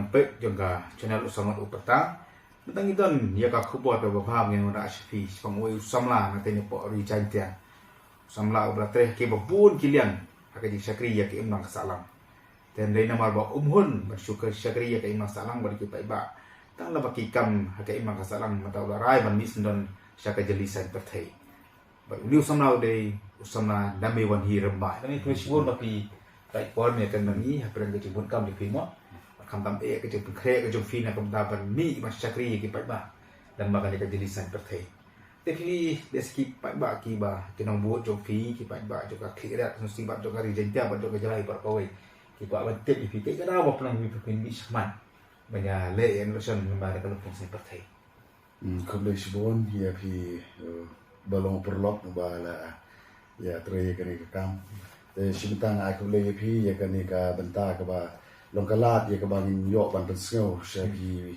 sampai juga channel usaha upetang tentang itu ya kak kubuat beberapa yang ada asyfi pengoi usamla nanti ni po rijantia usamla ubratre ke babun kilian akan syakri ya ke imang salam dan dari nama ba umhun bersyukur syakri ya ke imang salam bagi kita iba tang la baki kam ke imang salam mata ularai ban misndon syaka jelisan pertai ba ni usamla de usamla dame wan hi remba ini tuisbun baki right pon ne kan ni haperan ke jibun kam di pimo kam tam ke jibun kre ke jibun fina kam daban mi mas syakri ke pa dan makan ke jelisan pertai tapi deski pa ki ba kenong buat jofi ki pa juga kira mesti ba juga rijentia ba juga jalai ba kawai ki ba bantet di fikir kada ba pernah mi pin mi seman banyak le yang lotion lembar kalau fungsi pertai Kable sibon ya pi balong perlok bala ya tre ke kam Sibitang aku boleh pi ya kan ka bentar ke ba longkalat ya ke bangin yok ban penseu segi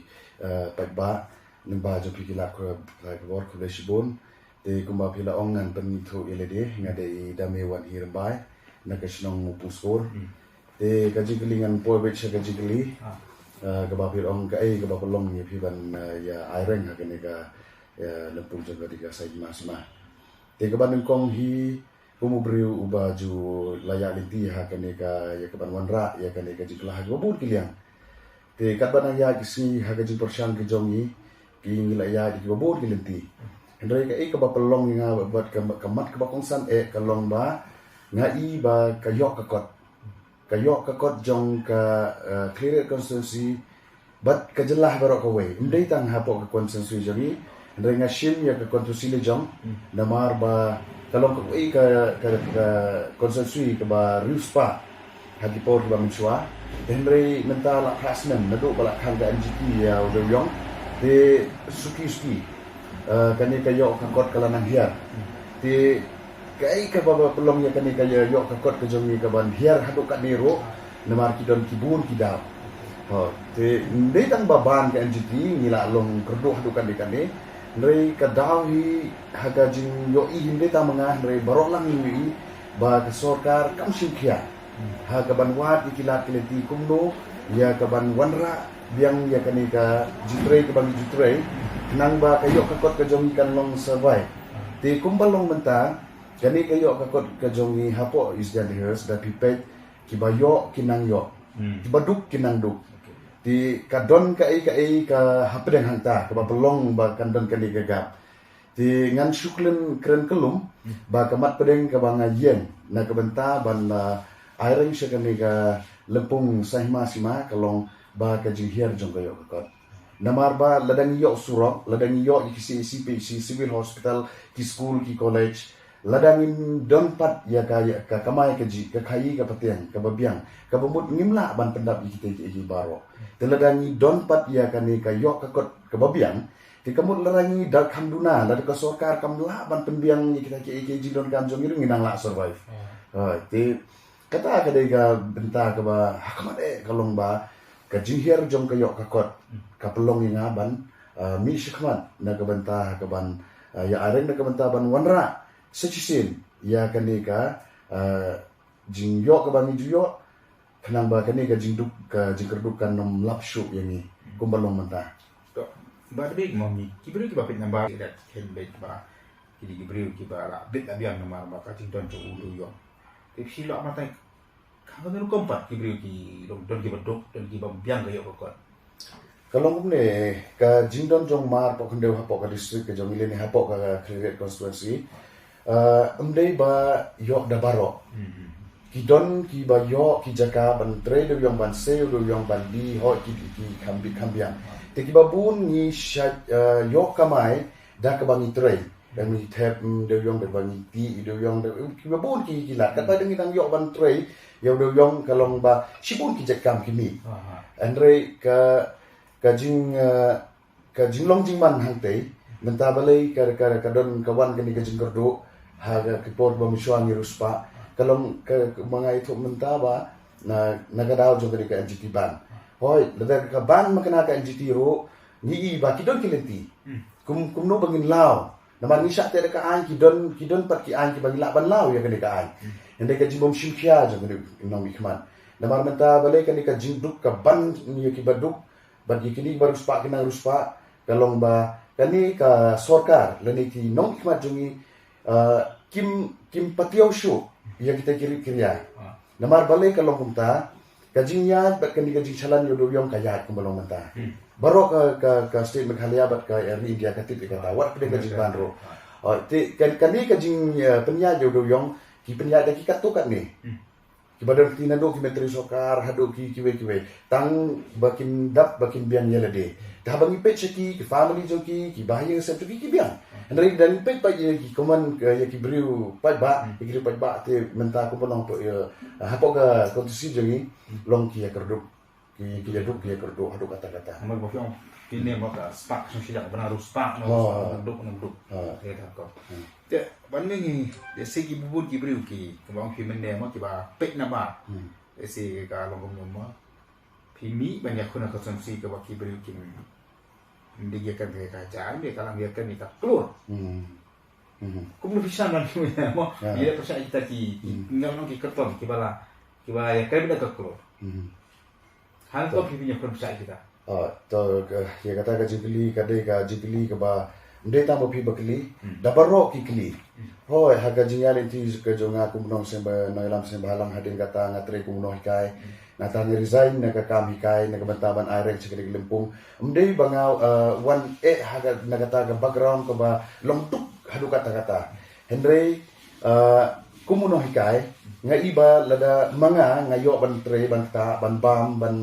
pagba nemba jo pi kila ko work ko lesbon te kumba pila ongan penito ilede ngade damewan hirbai na kasnong puskor te kaji kelingan po bet kaji keli ke ba pil ong ka ke ba pelong ya pi ban ya iron ha kan ka lempung jaga diga sai masma te ke ban kong hi Umubriu ubaju layak linti ha kene ka ya keban wanra ya kene ka jiklah ha bobun kiliang te kat banang ya kisi ha ka jing persyang ke jongi ki ngila ya di bobun kilinti ndai ka ba pelong nga buat kemat ke ba kongsan kalong ba ngai ba kayok ka kot jong ka clear constituency bat kejelah barok kawe ndai tang ha pok ke constituency jongi ndai ngashim ya ke constituency le jong namar ba kalau ke konsentrasi ke ba ruspa hagi por ba menchua henry mental hasmen nadu balak hang da NGT ya udah yong de suki kani kayo kakot kalanang hiar de kai ka ba pelong ya kani kayo yo kakot ke jongi ka ban hiar hadu kat nero namar kidon kibun kidap ho de ndai tang baban ke NGT ngila long kerduh hadu kan dikane Nrai kadawi haga jing yo i hinde ta mangah nrai barok lang ni ba ke sorkar kam simkia haga banwat ikilat kileti kumno ya ka ban wanra biang ya kani ka jitre ke ban jitre nang ba kayo kakot ka jong ikan long survive ti kumbal long menta kani kayo kakot ka jong i hapo is dan hers da pipet ki bayo kinang yo ki baduk kinang duk di kadon ka hapedeng hangta ka belong ba kandon kan digagap di ngan syuklen keren kelum ba kamat pedeng ka banga yen na ka benta ban airing sya kan ga lempung sahma sima kalong ba ka jinghiar jong kayo ka namar ba ladang yo surok ladang yo ki CPC civil hospital ki school ki college ladangin donpat ya ka kamai ka ji ka khayi ka patiang ka babiang ka bumut ngimla ban pendap kita ki baro teladangi donpat ya kani ka yok ka kot ka babiang ti kamut larangi dal kanduna la ka sorkar kamla ban penbiang kita ki ji don kam jong nginang la survive ti kata ka de ga benta ka ba hakmat kalong ba ka jinghiar jong ka yok ka kot ka pelong ngaban mi shikmat na ka benta ka ban ya areng na ka benta ban wanra sechisin ya kani ka jingyo ka bani juyo kenang ba kani ka jingduk ka jingkerdukan nom lapshu yang ni kumbalong menta to ba de mami kibri ki ba pit namba dat ken bet ba kidi kibri ki ba la bit abiang nama ba ka jingdon to ulu yo te sila mata ka ba kompat kibri ki don ki baduk don ki ba biang ga yo ko kalau kumne ka jingdon jong mar pok ndeu hapok ka district ka jong ile ni hapok ka create constituency umdai ba yok da baro kidon ki ba yok ki jaka ban tre do yong ban se do yong ban di ho ki kambiang te ki ba bun ni yok kamai da ka bangi tre dan ni tap do yong da bangi ti do yong da ki ba bun ki la kata dengan tang yok ban tre yo do yong kalong ba sibun ki jakam ki mi andre ka jing long jing man hang te menta balai ka don kawan kani ka jing kerdu haga kipor ba miswang ruspa kalong mga ito menta ba na nagadaw jong kani ka NGT ban hoy lada ka ban makana ka NGT ro ni ba kidon kilenti kumno bangin law naman ni sya tere ka an kidon pat ki an ki bagi laban law ya kani ka an ende ka jibom shimkia jong kani nong ikman Namar menta balik kan ka jingduk ka ban ni ki baduk ban kini baru spa kena ruspa kalong ba kani ka sorkar lani ki nong khmat jungi kim patiau shu ya kita kiri kiriya namar balik kalong kumta kajinya bat kani kajing chalan yo yong kayat kumbalong menta baru ka state Meghalaya bat ka ri India ka tip kata wat pede kajing banro te kani kajing penya yo yong ki penya da ki katukat ni Kibadan tinado ki menteri sokar hado ki kiwe tang bakin dap bakin biang yelade dah bangi pet ki family joki ki bahaya sem ki biang andai dan pet pa ki koman ya ki briu pat ba ki pat ba te menta ko bonong to hapo ga kontusi jongi long ki kerduk ki duk ki kerduk hado kata-kata Amal bofiong kini maka spak sung sidak benar spak no duk ya tak ko te banding de segi bubun ki briu ki kebang ki mende ma ki ba pek na ba ese ka long ma pimi banyak kuna konsumsi ke baki briu ki mendigiakan ke kacaan dia kalang dia kan kita keluar kum lebih sana ni mo dia persa kita ki ngam ki kerton ki bala ya kan benda keluar hal tu pipinya persa kita to ya kata ka jibli kadai ka jibli ka ba ndai ta pi bakli dabaro ki kli hoi haga jinyal inti ka jonga kumnong semba nailam semba halang hadin kata ngatre kumnong kai nata resign na ka kam hikai na kabantaban aireng sekali lempung ndai bangau one haga nagata ka background ka ba longtuk hadu kata Henry kumnong hikai nga iba lada manga ngayo ban tre ban ta ban bam ban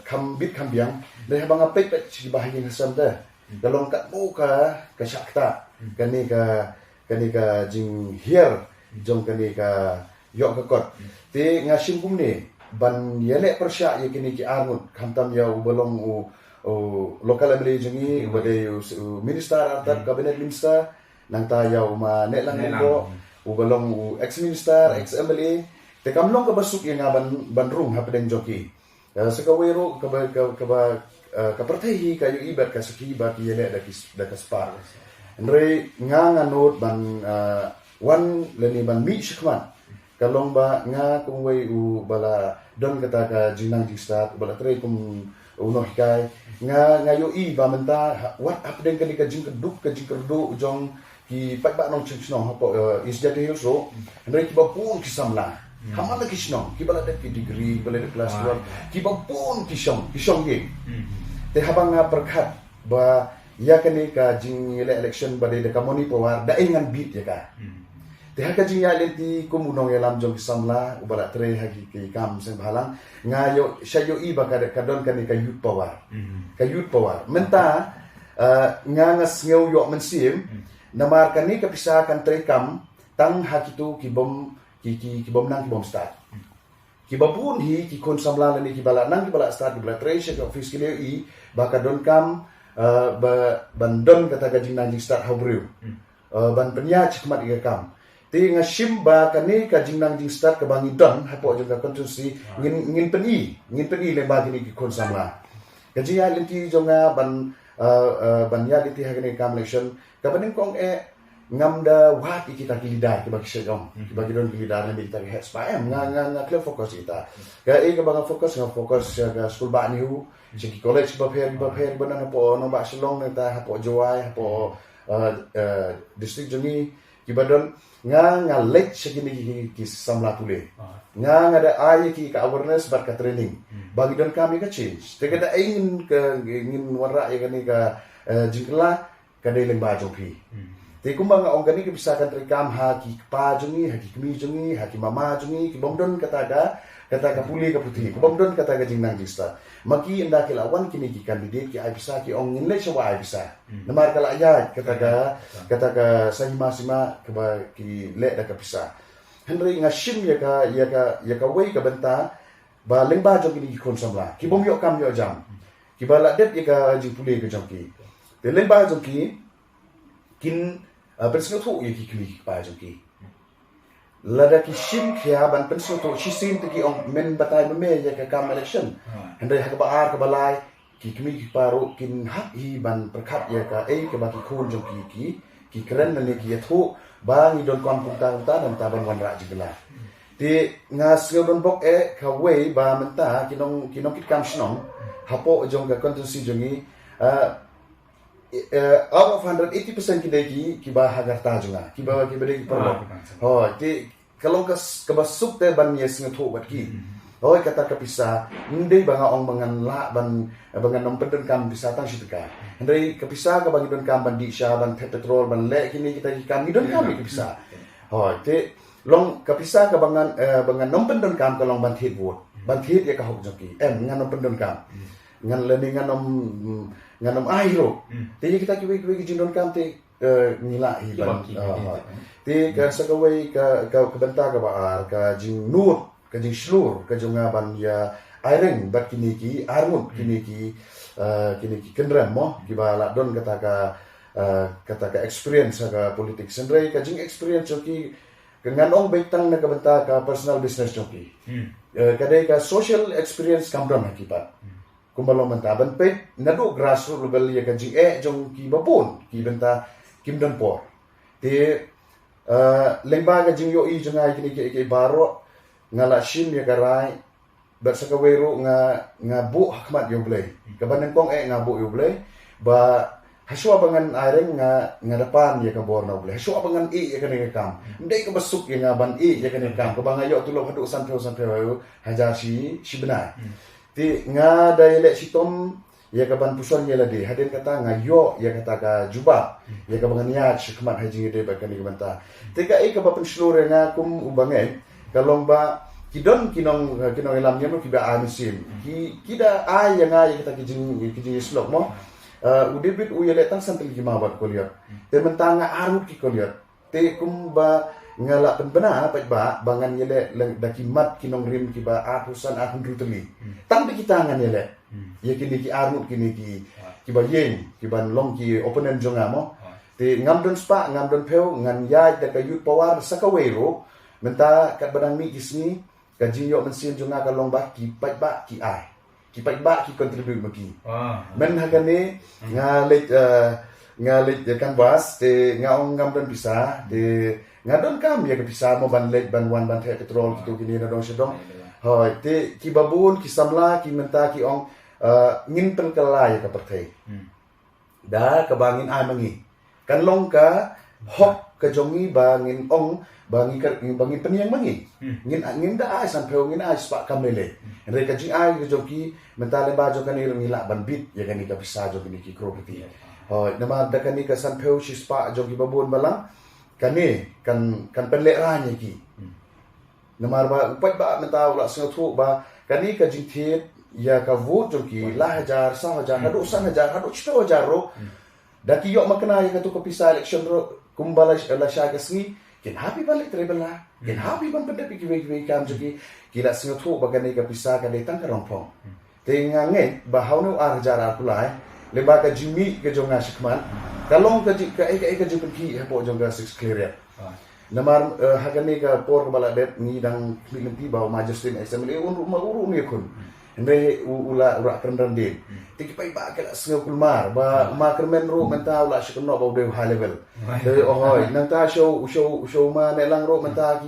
kambit kambiang dai habang apek si bahagian hasam dah galong kat buka ka syakta kani ka jing hier jong kani ka yok ka kot te ngasim kum ni ban yele persya ye kini ki armut khamtam ya ubalong local assembly jingi ubade minister antar cabinet minister nang ta ya ma nek lang ko ubalong ex minister ex MLA te kamlong ka basuk yang ban rung hapden joki sekawero ka pertehi kayu ibat ka seki bat yele da ka spar andre nga not ban wan leni ban mi shikman kalong ba nga kung wei u bala don kata ka jinang jistat bala tre kum uno hikai nga yo i ba menta wat apden ka jing keduk ka jing kerdu jong ki pat ba nong chnong hapo is jadi so andre ki ba pun kisamla hamala kishnong ki bala ki degree bala kelas 2 ki ba pun kishong ye te habang nga perkhat ba ya kani ka jing election ba de ka moni powar da ingan bit ya ka te ha ka jing ya lenti kumunong ya lam jong samla ubara tre ha ki kam seng balang nga yo shayo i ba ka don kani ka youth power menta nga ngeu yo mensim namar kani ka pisakan tre kam tang ha kitu ki bom nang ki bom start ki babun hi ki kon samla ni ki bala nang ki bala start ki bala tre shek office ki i baka don kam ban don kata gajing nanjing start habriu ban penya chikmat iga kam ti nga shimba kani gajing nanjing start ka bangi don hapo juga kontusi ngin peni le bagi ni ki kon samla gajing ya lenti jonga ban ya lenti hagani kam election ka baning kong ngam da wat kita kilidai ke bagi sejong bagi don kilidai ni kita ke SPM nga clear fokus kita ka ka bang fokus ka school ba niu siki college ba pher banan po no ba silong ta hapo joai hapo district jongi kibadon nga lech segini ki samla tule nga ada ai ki ka awareness bar ka training bagi don kami ka change te kada ingin wara ya kani ka jingla kada leng ba joki te kumbang ong gani ke bisa kan rekam ha ki pa jungi ha ki kmi jungi ha ki mama jungi ki bomdon kata ka puli ka putih ki bomdon kata ka jingnang jista maki inda ke lawan kini ki kandidat ki ai bisa ki ong nile sewa ai bisa namar kala ya kata ka sahima sima ke ba ki le da ka bisa henry ngashim ya ka wei ka benta ba lengba jong ki kon samla ki bom yo kam yo jam ki bala det ya ka jing puli ka jong ki te lengba jong ki kin pensil tu ye ki kli pa jong ki lada ki shim khia ban pensil tu shisin ti ki ong men batai me ya ka kam election handai ha ka ba ar ka balai ki kmi ki paro kin hak hi ban perkhat ya ka ka ba ki khun jong ki kren na le ki thu ba ni don kon pung ta dan ta ban wan ra jigla Ti nga sngdon bok ka way ba menta kinong kit kam shnong hapo jong ka kontensi jongi out of 180% ki ba hagar ta jonga ki ba ki perlo ho ti kalong ka basuk te ban yes ngatho bat ki oi kata kapisa ndai banga ong mangan la bangan nom peden kam bisa tang sitka ndai kapisa ka bagi don kam ban di sha ban petrol ban le kini kita ki kam don kam ki bisa ho ti long kapisa ka bangan nom pendon kam kalong ban thit wot ban thit ya ka hok joki ngan nom pendon kam ngan lening ngan nom airo te kita ki jindon kam te ngila hi ban te ka sakawai ka benta ka baar ka jing nur ka jing slur ka jonga ban ya airing bat kini ki armut kini ki kendram mo ki bala don kata ka experience ka politik sendrai ka jing experience joki dengan ong baitang na kabanta ka personal business joki kadai ka social experience kamdon hakipat kumbalo mentaban pe nadu grassroots level ya ka jing jong ki babon ki benta kimdon por te lengba ka jing yo i jonga kini ke baro ngala shin ya karai bersakawero nga bu hakmat yo blay kabanang kong nga bu yo blay ba haswa bangan aireng nga depan ya ka borna blay haswa bangan ya ka kam ndai ka basuk ya nga ban ya ka kam ka bangayo tulong hadu santreo hajar si benai ti nga daile sitom ya ka ban puson ya ladi hadin kata nga yo ya kata ka juba ya ka bangan ya shikmat haji de ba kan banta ti ka ka ba penslure nga kum ubangai kalong ba kidon kinong ilam niya kiba amisim kida ay nga kita kijing slok mo udibit uyele tang santil gimabat kolyot te mentanga arut ki kolyot te kumba ngala penbena ba bangan yele dakimat kinong rim kiba atusan akun ruteli tambi kita ngan yele ya kini ki arut kini kiba yeng kiban long ki opponent jonga mo te ngamdon spa ngamdon peu ngan ya da kayut pawar sakawero menta kat badang mi kisni kaji yo mensin jonga kalong ba ki ai ki contribute maki men hagane ngalit kan was te ngaong ngamdon bisa de ngadon kam ya bisa mo ban let ban wan ban petrol kitu kini na dong sedong hoi te ki babun ki samla ki menta ki ong ngin pen kala ya ka perthai da ka bangin ai mangi kan long ka hok ka jongi bangin ong bangi peniang mangi ngin da ai san pheu ngin ai spa kamele re ka jing ai ka joki mentale ba jo kan ngila ban bit ya kan ka bisa jo ni ki property ho nama da kan ka san pheu si spa joki babon balang kani kan penle ra ni ki namar ba upat ba menta ula sengathu ba kani ka jing thiet ya ka vote joki la hajar sa hajar hadu san hajar hadu chito hajar ro da ki yo makna ya ka tu ko pisa election ro kumbala la sha ka sni kin happy balik trebel la kin happy ban pada pikir kam joki kila sengathu ba kani ka pisa ka detang ka rompong tenga nge ba haunu ar hajar kulai leba ka jimi ke jonga shikman kalong ka jipun ki hapo jonga six clear namar hagani ka por bala det ni dang klimpi ba majestin assembly rumah uru ni kun ndai ula kendan din tiki pai ba kala sengal kulmar ba makermen ro menta ula shikno ba de high level de ohoi nanta show ma nelang ro menta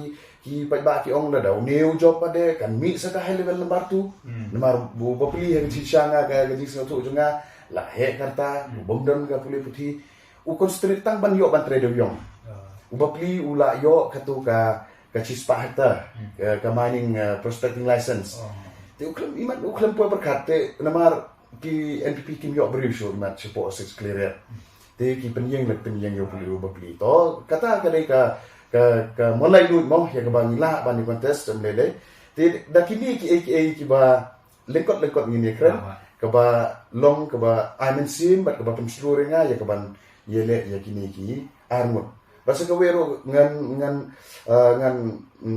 ki pai ba ki ong da new job pade kan mi sa ka high level number 2 namar bu bopli hang chishanga ka gaji sengal tu jonga la he karta bomdon ka puli puti u constrict tang ban yo ban trade yong u bapli ula yo katu ka chispa hata ka mining prospecting license te uklam po berkat te namar ki NPP kim yo brief show mat support six clear te ki penyeng yo puli u bapli to kata ka mulai lut mo ya ka bangila ban contest mele te dakini ki ba lekot ngini kren kaba long kaba sim bat kaba penseluruh nga ya kaban yele ya kini ki armut basa ka wero ngan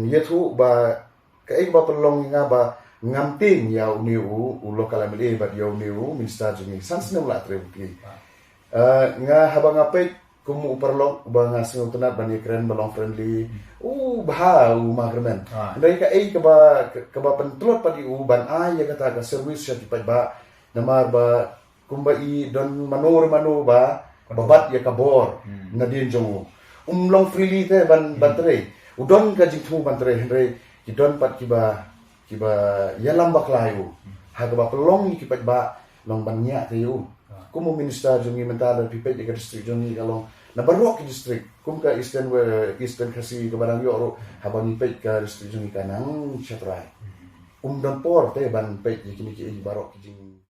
yetu ba kai ba pelong nga ba ngamting ya uniu u lokal amile ba ya uniu minister jumi sansne la trebuki nga habang apet kumu perlong ba nga sing tunat ban keren balong friendly bah magermen ndai ka ba pentlot padi ban ya kata ka service ya tipat ba namar ba kumbai don manur ba babat ya kabor nadin jongu umlong freely te ban tre udon ka jithu ban tre henry Kidon pat kiba ya lambak layu. Hagaba pelong kipat ba long banyak tiu. Kumu minister jungi mentara pipet di distrik jungi kalong na barok ki distrik kum ka eastern kasi ke barang yo habang pet ka distrik jungi kanang chatrai. Don por te ban pet kini ki barok ki